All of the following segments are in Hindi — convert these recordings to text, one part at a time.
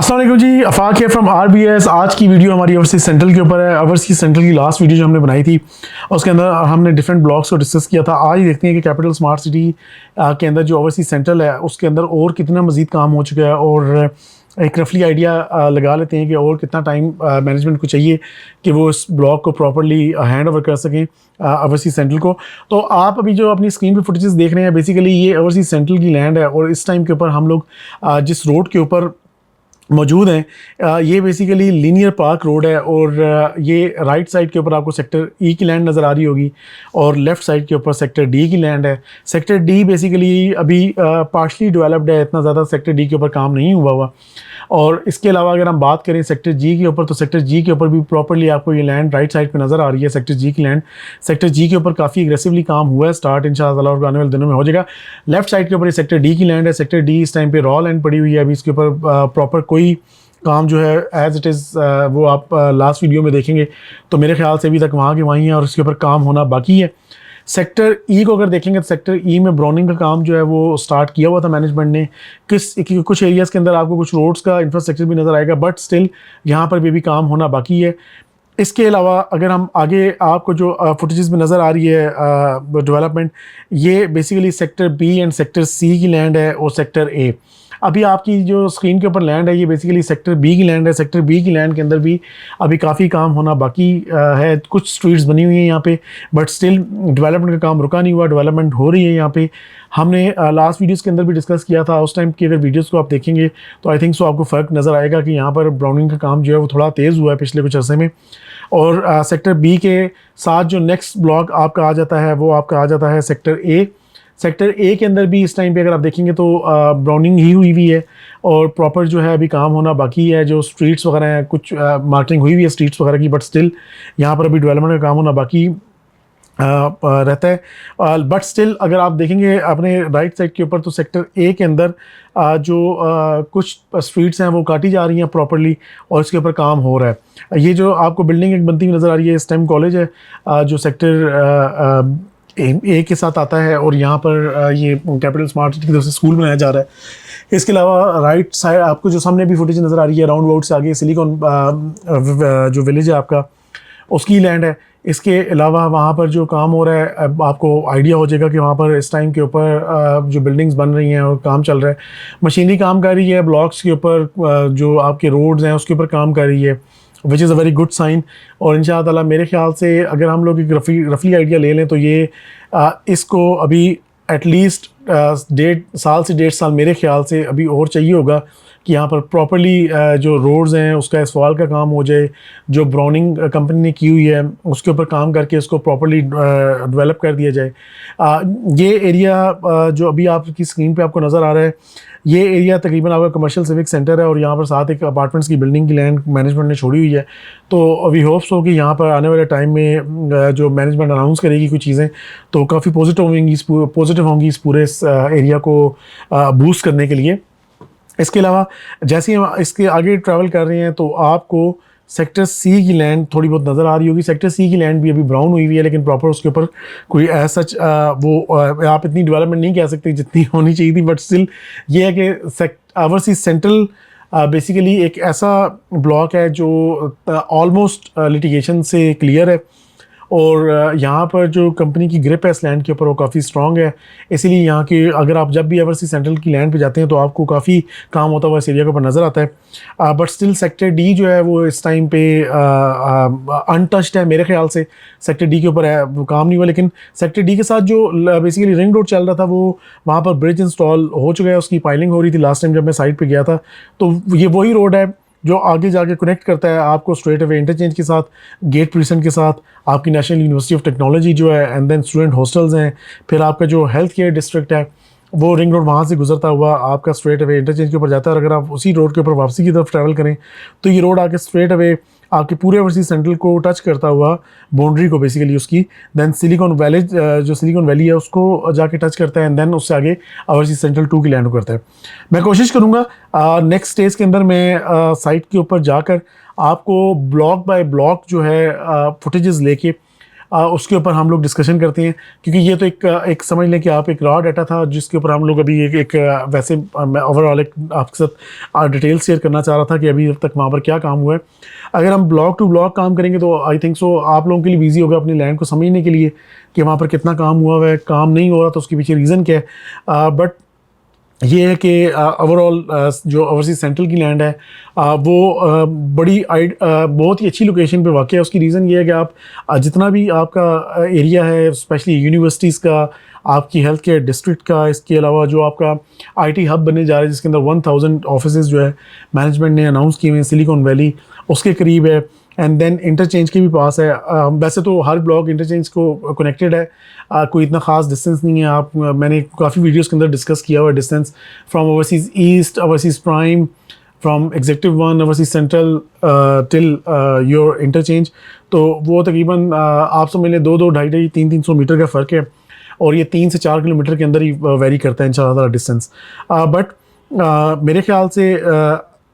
अस्सलाम वालेकुम जी, अफाक है फ्रॉम आरबीएस। आज की वीडियो हमारी ओवरसीज सेंट्रल के ऊपर है। ओवरसीज सेंट्रल की लास्ट वीडियो जो हमने बनाई थी उसके अंदर हमने डिफरेंट ब्लॉक्स को डिस्कस किया था। आज देखते हैं कि कैपिटल स्मार्ट सिटी के अंदर जो ओवरसीज सेंट्रल है उसके अंदर और कितना मजीद काम हो चुका है और एक रफली आइडिया लगा लेते हैं कि और कितना टाइम मैनेजमेंट को चाहिए कि वो इस ब्लॉक को प्रॉपर्ली हैंड ओवर कर सकें ओवरसीज सेंट्रल को। तो आप अभी जो अपनी स्क्रीन पे फुटेजेस देख रहे हैं, बेसिकली ये ओवरसीज सेंट्रल की लैंड है और इस टाइम के ऊपर हम लोग जिस रोड के ऊपर मौजूद हैं ये बेसिकली लीनियर पार्क रोड है और ये राइट साइड के ऊपर आपको सेक्टर ई की लैंड नज़र आ रही होगी और लेफ़्ट साइड के ऊपर सेक्टर डी की लैंड है। सेक्टर डी बेसिकली अभी पार्शली डेवलप्ड है, इतना ज़्यादा सेक्टर डी के ऊपर काम नहीं हुआ। और इसके अलावा अगर हम बात करें सेक्टर जी के ऊपर, तो सेक्टर जी के ऊपर भी प्रॉपर्ली आपको ये लैंड राइट साइड पे नज़र आ रही है। सेक्टर जी की लैंड, सेक्टर जी के ऊपर काफ़ी एग्रेसिवली काम हुआ है स्टार्ट, इंशाअल्लाह और आने वाले दिनों में हो जाएगा। लेफ्ट साइड के ऊपर ये सेक्टर डी की लैंड है। सेक्टर डी इस टाइम पे रॉ लैंड पड़ी हुई है, अभी इसके ऊपर प्रॉपर कोई काम जो है एज इट इज़ वो आप लास्ट वीडियो में देखेंगे तो मेरे ख्याल से अभी तक वहाँ के वहीं है और इसके ऊपर काम होना बाकी है। सेक्टर ई को अगर देखेंगे तो सेक्टर ई में ब्राउनिंग का काम जो है वो स्टार्ट किया हुआ था मैनेजमेंट ने। कुछ एरियाज़ के अंदर आपको कुछ रोड्स का इंफ्रास्ट्रक्चर भी नज़र आएगा, बट स्टिल यहाँ पर भी काम होना बाकी है। इसके अलावा अगर हम आगे आपको जो फुटेजेस में नज़र आ रही है डेवलपमेंट, ये basically sector B and sector C की लैंड है और सेक्टर ए। अभी आपकी जो स्क्रीन के ऊपर लैंड है ये बेसिकली सेक्टर बी की लैंड है। सेक्टर बी की लैंड के अंदर भी अभी काफ़ी काम होना बाकी है। कुछ स्ट्रीट्स बनी हुई हैं यहाँ पे, बट स्टिल डेवलपमेंट का काम रुका नहीं हुआ, डेवलपमेंट हो रही है यहाँ पे। हमने लास्ट वीडियोस के अंदर भी डिस्कस किया था, उस टाइम की अगर वीडियोस को आप देखेंगे तो आई थिंक सो आपको फ़र्क नज़र आएगा कि यहाँ पर ब्राउनिंग का काम जो है वो थोड़ा तेज़ हुआ है पिछले कुछ अर्से में। और सेक्टर बी के साथ जो नेक्स्ट ब्लॉक आपका आ जाता है वो आपका आ जाता है सेक्टर ए। सेक्टर ए के अंदर भी इस टाइम पे अगर आप देखेंगे तो ब्राउनिंग ही हुई हुई है और प्रॉपर जो है अभी काम होना बाकी है। जो स्ट्रीट्स वगैरह हैं, कुछ मार्किंग हुई हुई है स्ट्रीट्स वगैरह की, बट स्टिल यहाँ पर अभी डेवलपमेंट का काम होना बाकी रहता है। बट स्टिल अगर आप देखेंगे अपने राइट साइड के ऊपर तो सेक्टर ए के अंदर कुछ स्ट्रीट्स हैं वो काटी जा रही हैं प्रॉपर्ली और इसके ऊपर काम हो रहा है। ये जो आपको बिल्डिंग एक बनती हुई नज़र आ रही है, स्टेम कॉलेज है जो सेक्टर ए के साथ आता है और यहाँ पर ये कैपिटल स्मार्ट सिटी की तरफ से स्कूल बनाया जा रहा है। इसके अलावा राइट साइड आपको जो सामने भी फुटेज नज़र आ रही है, राउंड अबाउट से आगे सिलिकॉन जो विलेज है आपका उसकी लैंड है। इसके अलावा वहाँ पर जो काम हो रहा है, अब आपको आइडिया हो जाएगा कि वहाँ पर इस टाइम के ऊपर जो बिल्डिंग्स बन रही हैं और काम चल रहा है, मशीनरी काम कर रही है, ब्लॉक्स के ऊपर जो आपके रोड्स हैं उसके ऊपर काम कर रही है, which is a very good sign. और इंशाअल्लाह मेरे ख्याल से अगर हम लोग एक रफली आइडिया ले लें तो ये इसको अभी एटलीस्ट 1.5 साल से 1.5 साल मेरे ख्याल से अभी और चाहिए होगा कि यहाँ पर प्रॉपर्ली जो रोड्स हैं उसका एस्फाल्ट का काम हो जाए। जो ब्राउनिंग कंपनी ने की हुई है उसके ऊपर काम करके इसको प्रॉपर्ली डेवलप कर दिया जाए। ये एरिया जो अभी आपकी स्क्रीन पे आपको नज़र आ रहा है, ये एरिया तकरीबन आपका कमर्शियल सिविक सेंटर है और यहाँ पर साथ एक अपार्टमेंट्स की बिल्डिंग की लैंड मैनेजमेंट ने छोड़ी हुई है। तो वी होप्स हो कि यहाँ पर आने वाले टाइम में जो मैनेजमेंट अनाउंस करेगी कुछ चीज़ें तो काफ़ी पॉजिटिव होंगी इस पूरे एरिया को बूस्ट करने के लिए। इसके अलावा जैसे ही हम इसके आगे ट्रैवल कर रहे हैं तो आपको सेक्टर सी की लैंड थोड़ी बहुत नज़र आ रही होगी। सेक्टर सी की लैंड भी अभी ब्राउन हुई हुई है, लेकिन प्रॉपर उसके ऊपर कोई सच आप इतनी डेवलपमेंट नहीं कह सकते जितनी होनी चाहिए थी। बट स्टिल ये है कि ओवरसीज सेंट्रल बेसिकली एक ऐसा ब्लॉक है जो ऑलमोस्ट लिटिगेशन से क्लियर है और यहाँ पर जो कंपनी की ग्रिप है इस लैंड के ऊपर वो काफ़ी स्ट्रॉन्ग है। इसीलिए यहाँ के अगर आप जब भी ओवरसीज सेंट्रल की लैंड पे जाते हैं तो आपको काफ़ी काम होता हुआ इस एरिया के ऊपर नज़र आता है। बट स्टिल सेक्टर डी जो है वो इस टाइम पे अनटच्ड है मेरे ख्याल से। सेक्टर डी के ऊपर है वो काम नहीं हुआ, लेकिन सेक्टर डी के साथ जो बेसिकली रिंग रोड चल रहा था वो वहाँ पर ब्रिज इंस्टॉल हो चुका है, उसकी पाइलिंग हो रही थी लास्ट टाइम जब मैं साइट पर गया था। तो ये वही रोड है जो आगे जाके कनेक्ट करता है आपको स्ट्रेट अवे इंटरचेंज के साथ, गेट प्रीसेंट के साथ, आपकी नेशनल यूनिवर्सिटी ऑफ टेक्नोलॉजी जो है, एंड देन स्टूडेंट हॉस्टल्स हैं, फिर आपका जो हेल्थ केयर डिस्ट्रिक्ट है वो रिंग रोड वहाँ से गुजरता हुआ आपका स्ट्रेट अवे इंटरचेंज के ऊपर जाता है। और अगर आप उसी रोड के ऊपर वापसी की तरफ ट्रैवल करें तो ये रोड आके स्ट्रेट अवे आपके पूरे ओवरसीज सेंट्रल को टच करता हुआ बाउंड्री को बेसिकली उसकी देन सिलिकॉन वैली जो सिलिकॉन वैली है उसको जाके टच करता है एंड देन उससे आगे ओवरसीज सेंट्रल 2 की लैंड करता है। मैं कोशिश करूँगा नेक्स्ट स्टेज के अंदर मैं साइट के ऊपर जाकर आपको ब्लॉक बाय ब्लॉक जो है फुटेजेस लेके उसके ऊपर हम लोग डिस्कशन करते हैं, क्योंकि ये तो एक समझ लें कि आप एक रॉ डाटा था जिसके ऊपर हम लोग अभी एक वैसे मैं ओवरऑल एक आपके साथ डिटेल शेयर करना चाह रहा था कि अभी तक वहाँ पर क्या काम हुआ है। अगर हम ब्लॉक टू ब्लॉक काम करेंगे तो आई थिंक सो आप लोगों के लिए ईजी होगा अपनी लैंड को समझने के लिए कि वहाँ पर कितना काम हुआ है, काम नहीं हो रहा तो उसके पीछे रीज़न क्या है। बट ये है कि ओवरऑल जो ओवरसीज सेंट्रल की लैंड है वो बहुत ही अच्छी लोकेशन पे वाक़ है। उसकी रीज़न ये है कि आप जितना भी आपका एरिया है, स्पेशली यूनिवर्सिटीज़ का, आपकी हेल्थ केयर डिस्ट्रिक्ट का, इसके अलावा जो आपका आईटी हब बनने जा रहा है जिसके अंदर 1000 ऑफिसेज जो है मैनेजमेंट ने अनाउंस किए हुए हैं सिलिकॉन वैली उसके करीब है। एंड देन इंटरचेंज के भी पास है। वैसे तो हर ब्लॉक इंटरचेंज को कनेक्टेड है, कोई इतना ख़ास डिस्टेंस नहीं है। मैंने काफ़ी वीडियोस के अंदर डिस्कस किया हुआ है distance from overseas east, overseas prime, from executive 1, overseas central till your interchange. तो वो तकरीबन आप समझ लें 200, 250, 300 मीटर का फ़र्क है, और ये 3 से 4 किलोमीटर के अंदर ही वेरी करता है इंशाल्लाह डिस्टेंस। बट मेरे ख्याल से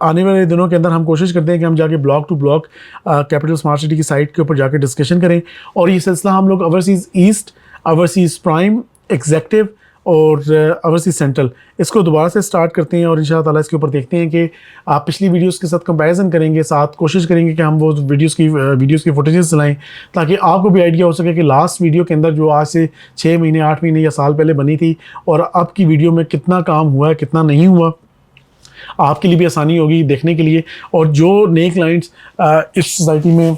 आने वाले दिनों के अंदर हम कोशिश करते हैं कि हम जाके block to block capital smart city की साइट के ऊपर जाके डिस्कशन करें, और ये सिलसिला हम लोग overseas east, overseas prime, executive और ओवरसीज़ सेंट्रल इसको दोबारा से स्टार्ट करते हैं, और इंशाअल्लाह ताला इसके ऊपर देखते हैं कि आप पिछली वीडियोस के साथ कंपैरिजन करेंगे, साथ कोशिश करेंगे कि हम वो वीडियोस की फुटेजेस चलाएं ताकि आपको भी आइडिया हो सके कि लास्ट वीडियो के अंदर जो आज से 6 महीने, 8 महीने या साल पहले बनी थी और अब की वीडियो में कितना काम हुआ है, कितना नहीं हुआ। आपके लिए भी आसानी होगी देखने के लिए। और जो नए क्लाइंट्स इस सोसाइटी में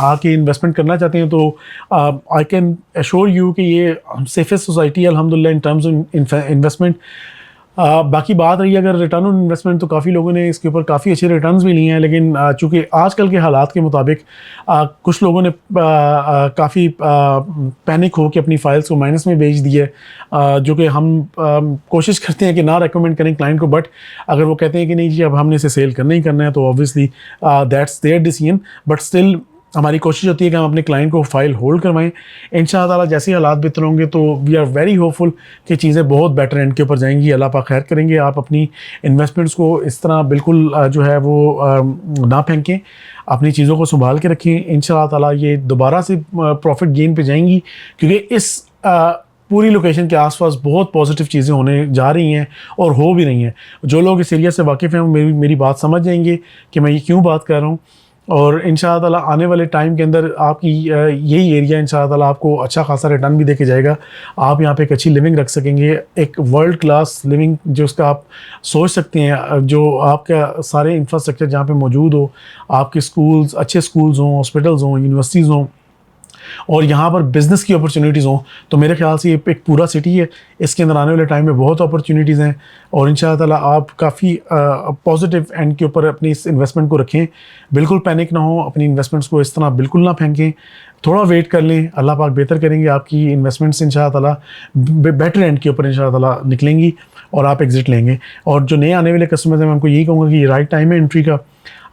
आके इन्वेस्टमेंट करना चाहते हैं तो आई कैन एश्योर यू कि ये सेफेस्ट सोसाइटी है अल्हम्दुलिल्लाह इन टर्म्स ऑफ इन्वेस्टमेंट। बाकी बात रही अगर रिटर्न ऑन इन्वेस्टमेंट, तो काफ़ी लोगों ने इसके ऊपर काफ़ी अच्छे रिटर्न्स भी लिए हैं, लेकिन चूँकि आजकल के हालात के मुताबिक कुछ लोगों ने काफ़ी पैनिक हो के अपनी फाइल्स को माइनस में बेच दी है, जो कि हम कोशिश करते हैं कि ना रेकमेंड करें क्लाइंट को। बट अगर वो कहते हैं कि नहीं जी अब हमने इसे सेल करना ही करना है तो obviously that's there decision. But still हमारी कोशिश होती है कि हम अपने क्लाइंट को फ़ाइल होल्ड करवाएं। इंशाअल्लाह ताला जैसे हालात बेहतर होंगे तो वी आर वेरी होपफुल कि चीज़ें बहुत बेटर एंड के ऊपर जाएंगी। अल्लाह पाक खैर करेंगे। आप अपनी इन्वेस्टमेंट्स को इस तरह बिल्कुल जो है वो ना फेंकें, अपनी चीज़ों को संभाल के रखें। इंशाअल्लाह ताला ये दोबारा से प्रॉफिट गेन पे जाएंगी, क्योंकि इस पूरी लोकेशन के आसपास बहुत पॉजिटिव चीज़ें होने जा रही हैं और हो भी रही हैं। जो लोग इस एरिया से वाकिफ़ हैं मेरी बात समझ जाएंगे कि मैं ये क्यों बात कर रहा हूँ। और इंशाअल्लाह ताला आने वाले टाइम के अंदर आपकी यही एरिया इंशाअल्लाह ताला आपको अच्छा खासा रिटर्न भी देके जाएगा। आप यहाँ पे एक अच्छी लिविंग रख सकेंगे, एक वर्ल्ड क्लास लिविंग जो उसका आप सोच सकते हैं, जो आपका सारे इंफ्रास्ट्रक्चर जहाँ पे मौजूद हो, आपके स्कूल्स अच्छे स्कूल्स हों, हॉस्पिटल्स हों, यूनिवर्सिटीज़ हों, और यहाँ पर बिज़नेस की अपॉर्चुनिटीज़ हों। तो मेरे ख्याल से ये एक पूरा सिटी है, इसके अंदर आने वाले टाइम में बहुत अपॉर्चुनिटीज़ हैं। और इंशाअल्लाह ताला आप काफ़ी पॉजिटिव एंड के ऊपर अपनी इस इन्वेस्टमेंट को रखें, बिल्कुल पैनिक ना हो, अपनी इन्वेस्टमेंट्स को इस तरह बिल्कुल ना फेंकें, थोड़ा वेट कर लें। अल्लाह पाक बेहतर करेंगे, आपकी इन्वेस्टमेंट्स इंशाअल्लाह ताला बेटर एंड के ऊपर इंशाअल्लाह ताला निकलेंगी और आप एग्जिट लेंगे। और जो नए आने वाले कस्टमर्स हैं मैं उनको यही कहूँगा कि ये राइट टाइम है एंट्री का।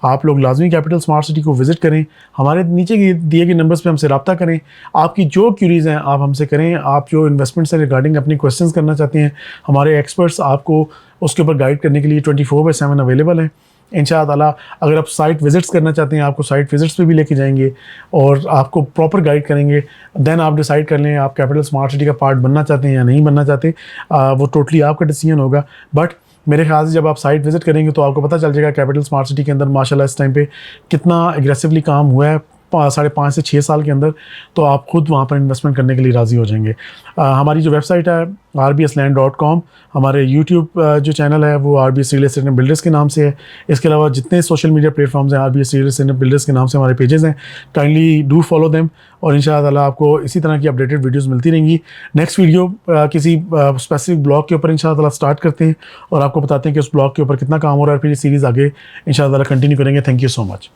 आप लोग लाजमी कैपिटल स्मार्ट सिटी को विज़िट करें, हमारे नीचे दिए गए नंबर्स पे हमसे रब्ता करें, आपकी जो क्यूरीज़ हैं आप हमसे करें। आप जो इन्वेस्टमेंट से रिगार्डिंग अपनी क्वेश्चंस करना चाहते हैं, हमारे एक्सपर्ट्स आपको उसके ऊपर गाइड करने के लिए 24/7 अवेलेबल हैं। इंशाअल्लाह ताला अगर आप साइट विज़िट्स करना चाहते हैं, आपको साइट विज़िट्स पे भी लेके जाएंगे और आपको प्रॉपर गाइड करेंगे। देन आप डिसाइड कर लें आप कैपिटल स्मार्ट सिटी का पार्ट बनना चाहते हैं या नहीं बनना चाहते, वो टोटली आपका डिसीजन होगा। बट मेरे ख्याल से जब आप साइट विज़िट करेंगे तो आपको पता चल जाएगा कैपिटल स्मार्ट सिटी के अंदर माशाल्लाह इस टाइम पे कितना एग्रेसिवली काम हुआ है 5.5 से 6 साल के अंदर। तो आप खुद वहाँ पर इन्वेस्टमेंट करने के लिए राज़ी हो जाएंगे। हमारी जो वेबसाइट है rbsland.com, हमारे यूट्यूब जो चैनल है वो RBS real estate and builders के नाम से है। इसके अलावा जितने सोशल मीडिया प्लेटफॉर्म्स हैं RBS real estate and builders के नाम से हमारे पेजेस हैं, काइंडली डू फॉलो देम। और इंशाअल्लाह ताला आपको इसी तरह की अपडेटेड वीडियोस मिलती रहेंगी। नेक्स्ट वीडियो किसी स्पेसिफिक ब्लॉग के ऊपर इंशाअल्लाह ताला स्टार्ट करते हैं और आपको बताते हैं कि उस ब्लॉग के ऊपर कितना काम हो रहा है, फिर ये सीरीज़ आगे इंशाअल्लाह ताला कंटिन्यू करेंगे। Thank you so much.